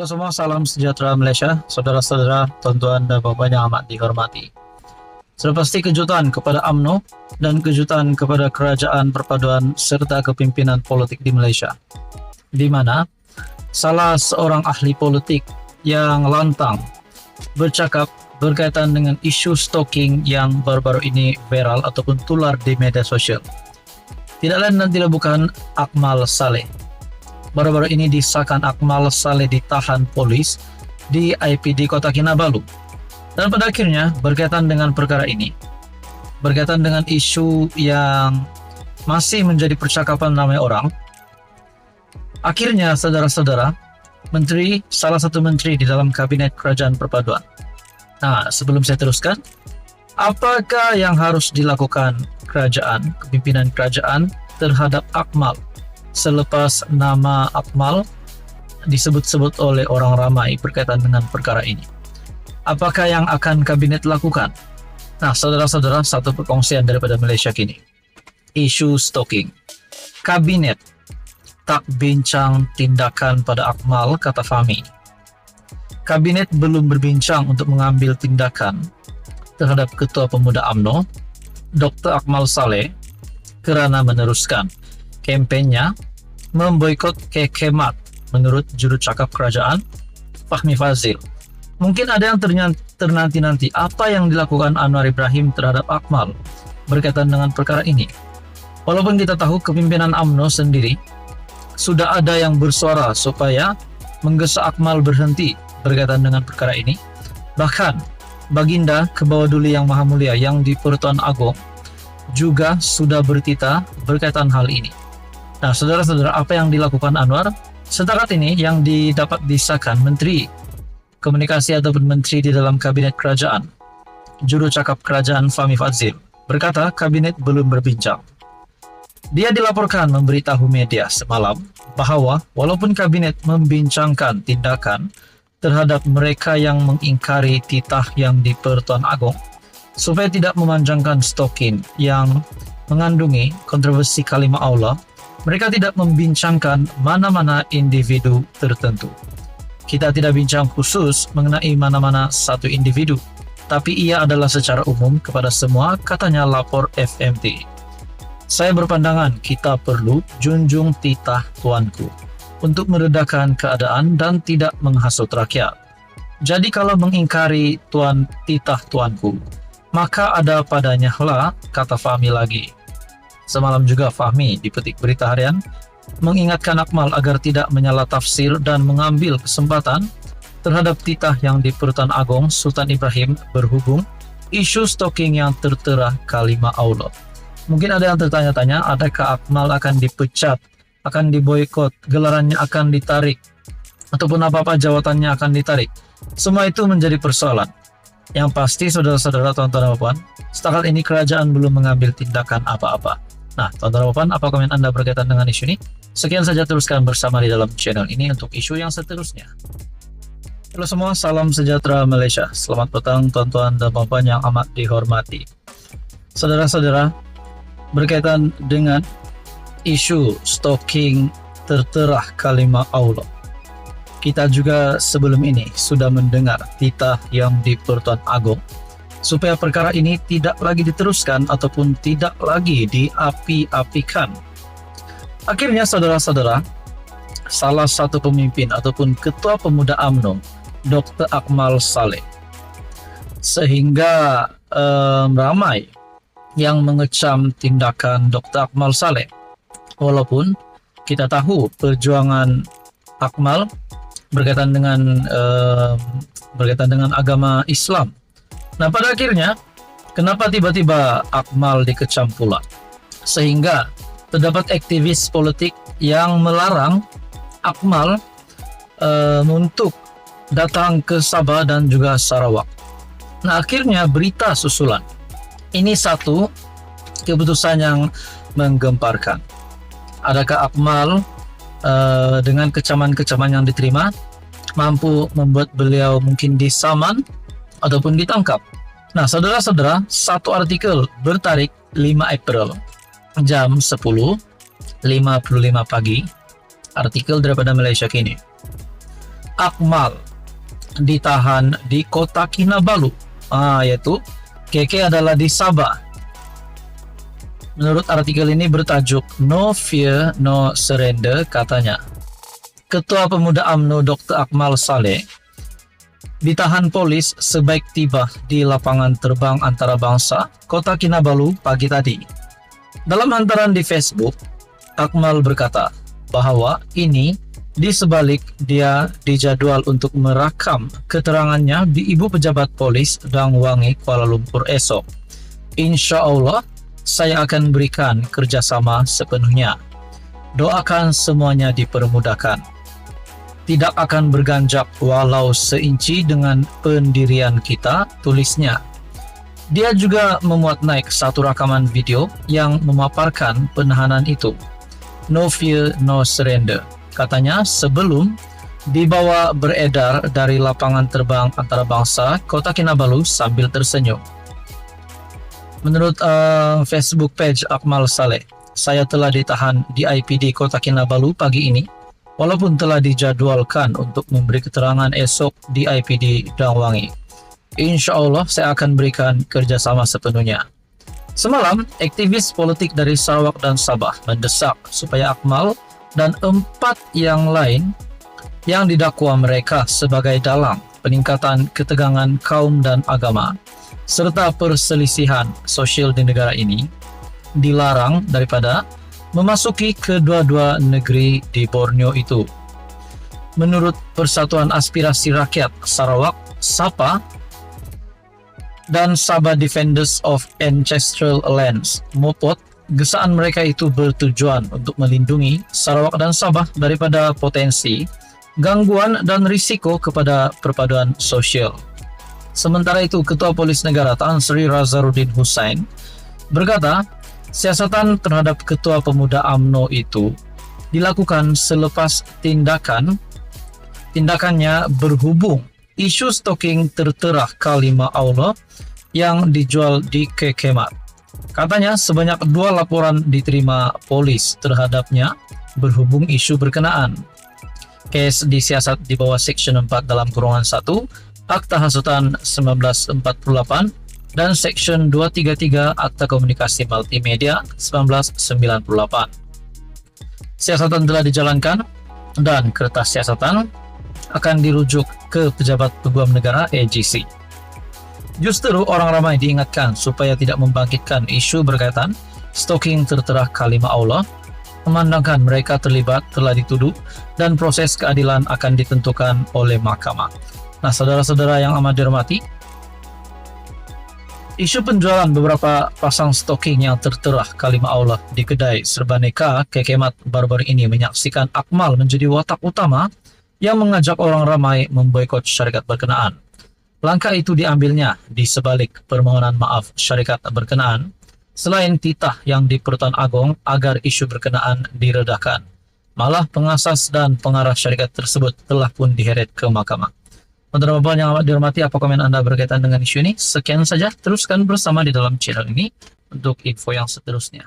Halo semua, salam sejahtera Malaysia, saudara-saudara, tuan-tuan dan puan yang amat dihormati. Sudah pasti kejutan kepada UMNO dan kejutan kepada kerajaan perpaduan serta kepimpinan politik di Malaysia, di mana salah seorang ahli politik yang lantang bercakap berkaitan dengan isu stalking yang baru-baru ini viral ataupun tular di media sosial. Tidak lain dan tidak bukan Akmal Saleh. Baru-baru ini disahkan Akmal Saleh ditahan polis di IPD Kota Kinabalu. Dan pada akhirnya berkaitan dengan perkara ini, berkaitan dengan isu yang masih menjadi percakapan ramai orang, akhirnya saudara-saudara, salah satu menteri di dalam kabinet kerajaan perpaduan. Nah, sebelum saya teruskan, apakah yang harus dilakukan kerajaan, kepimpinan kerajaan terhadap Akmal selepas nama Akmal disebut-sebut oleh orang ramai berkaitan dengan perkara ini? Apakah yang akan kabinet lakukan? Nah, saudara-saudara, satu perkongsian daripada Malaysia Kini. Isu stalking. Kabinet tak bincang tindakan pada Akmal, kata Fahmi. Kabinet belum berbincang untuk mengambil tindakan terhadap Ketua Pemuda UMNO, Dr. Akmal Saleh, kerana meneruskan kampenya memboikot kekemat menurut juru cakap kerajaan Fahmi Fadzil. Mungkin ada yang ternanti-nanti apa yang dilakukan Anwar Ibrahim terhadap Akmal berkaitan dengan perkara ini. Walaupun kita tahu kepimpinan UMNO sendiri sudah ada yang bersuara supaya menggesa Akmal berhenti berkaitan dengan perkara ini. Bahkan Baginda Kebawah-Duli Yang Maha Mulia yang di Pertuan Agong juga sudah bertita berkaitan hal ini. Nah, saudara-saudara, apa yang dilakukan Anwar? Setakat ini yang didapat disahkan Menteri Komunikasi ataupun Menteri di dalam Kabinet Kerajaan, juru cakap kerajaan Fahmi Fadzil, berkata kabinet belum berbincang. Dia dilaporkan memberitahu media semalam bahawa walaupun kabinet membincangkan tindakan terhadap mereka yang mengingkari titah yang di Pertuan Agong supaya tidak memanjangkan stalking yang mengandungi kontroversi kalimah Allah, mereka tidak membincangkan mana-mana individu tertentu. Kita tidak bincang khusus mengenai mana-mana satu individu, tapi ia adalah secara umum kepada semua, katanya lapor FMT. Saya berpandangan kita perlu junjung titah tuanku untuk meredakan keadaan dan tidak menghasut rakyat. Jadi kalau mengingkari titah tuanku, maka ada padanya lah, kata Fahmi lagi. Semalam juga Fahmi di Petik Berita Harian mengingatkan Akmal agar tidak menyalah tafsir dan mengambil kesempatan terhadap titah yang di Pertuan Agong Sultan Ibrahim berhubung isu stalking yang tertera kalimah Allah. Mungkin ada yang tertanya-tanya, adakah Akmal akan dipecat, akan diboikot, gelarannya akan ditarik, ataupun apa-apa jawatannya akan ditarik. Semua itu menjadi persoalan. Yang pasti, saudara-saudara, tuan-tuan dan puan, setakat ini kerajaan belum mengambil tindakan apa-apa. Nah, tuan-tuan dan puan, apa komen Anda berkaitan dengan isu ini? Sekian saja, teruskan bersama di dalam channel ini untuk isu yang seterusnya. Halo semua, salam sejahtera Malaysia. Selamat petang tuan-tuan dan puan yang amat dihormati. Saudara-saudara, berkaitan dengan isu stalking tertera kalimah Allah, kita juga sebelum ini sudah mendengar titah yang di Pertuan Agong supaya perkara ini tidak lagi diteruskan ataupun tidak lagi diapi-apikan. Akhirnya saudara-saudara, salah satu pemimpin ataupun Ketua Pemuda UMNO, Dr. Akmal Saleh, sehingga ramai yang mengecam tindakan Dr. Akmal Saleh. Walaupun kita tahu perjuangan Akmal berkaitan dengan agama Islam. Nah, pada akhirnya, kenapa tiba-tiba Akmal dikecam pula? Sehingga terdapat aktivis politik yang melarang Akmal untuk datang ke Sabah dan juga Sarawak. Nah, akhirnya berita susulan. Ini satu keputusan yang menggemparkan. Adakah Akmal dengan kecaman-kecaman yang diterima mampu membuat beliau mungkin disaman ataupun ditangkap? Nah, saudara-saudara, satu artikel bertarik 5 April jam 10.55 pagi, artikel daripada Malaysia Kini. Akmal ditahan di kota Kinabalu, yaitu Keke adalah di Sabah. Menurut artikel ini bertajuk No Fear, No Surrender, katanya Ketua Pemuda UMNO Dr. Akmal Saleh ditahan polis sebaik tiba di lapangan terbang antarabangsa Kota Kinabalu pagi tadi. Dalam hantaran di Facebook, Akmal berkata bahwa ini di sebalik dia dijadwal untuk merakam keterangannya di Ibu Pejabat Polis Dang Wangi, Kuala Lumpur esok. Insya Allah, saya akan berikan kerjasama sepenuhnya. Doakan semuanya dipermudahkan. Tidak akan berganjak walau seinci dengan pendirian kita, tulisnya. Dia juga memuat naik satu rakaman video yang memaparkan penahanan itu. No fear, no surrender. Katanya sebelum dibawa beredar dari lapangan terbang antarabangsa Kota Kinabalu sambil tersenyum. Menurut Facebook page Akmal Saleh, saya telah ditahan di IPD Kota Kinabalu pagi ini, walaupun telah dijadwalkan untuk memberi keterangan esok di IPD Dang Wangi. Insya Allah saya akan berikan kerjasama sepenuhnya. Semalam, aktivis politik dari Sarawak dan Sabah mendesak supaya Akmal dan 4 yang lain yang didakwa mereka sebagai dalang peningkatan ketegangan kaum dan agama serta perselisihan sosial di negara ini dilarang daripada memasuki kedua-dua negeri di Borneo itu. Menurut Persatuan Aspirasi Rakyat Sarawak, SAPA, dan Sabah Defenders of Ancestral Lands, MOPOT, gesaan mereka itu bertujuan untuk melindungi Sarawak dan Sabah daripada potensi, gangguan dan risiko kepada perpaduan sosial. Sementara itu, Ketua Polis Negara Tan Sri Razarudin Hussain berkata, siasatan terhadap Ketua Pemuda UMNO itu dilakukan selepas tindakannya berhubung isu stalking tertera kalimah Allah yang dijual di Kekemat. Katanya sebanyak 2 laporan diterima polis terhadapnya berhubung isu berkenaan. Kes disiasat di bawah Seksyen 4 dalam kurungan 1 Akta Hasutan 1948 dan Seksyen 233 Akta Komunikasi Multimedia 1998. Siasatan telah dijalankan dan kertas siasatan akan dirujuk ke Pejabat Peguam Negara AGC. Justru orang ramai diingatkan supaya tidak membangkitkan isu berkaitan stalking tertera kalimah Allah, memandangkan mereka terlibat telah dituduh dan proses keadilan akan ditentukan oleh mahkamah. Nah, saudara-saudara yang amat dihormati, isu penjualan beberapa pasang stocking yang tertera kalimah Allah di kedai Serbaneka Kekemat baru-baru ini menyaksikan Akmal menjadi watak utama yang mengajak orang ramai memboikot syarikat berkenaan. Langkah itu diambilnya di sebalik permohonan maaf syarikat berkenaan, selain titah yang di Pertuan Agong agar isu berkenaan diredakan. Malah pengasas dan pengarah syarikat tersebut telah pun diheret ke mahkamah. Saudara Bapak yang amat dihormati, apa komen Anda berkaitan dengan isu ini? Sekian saja, teruskan bersama di dalam channel ini untuk info yang seterusnya.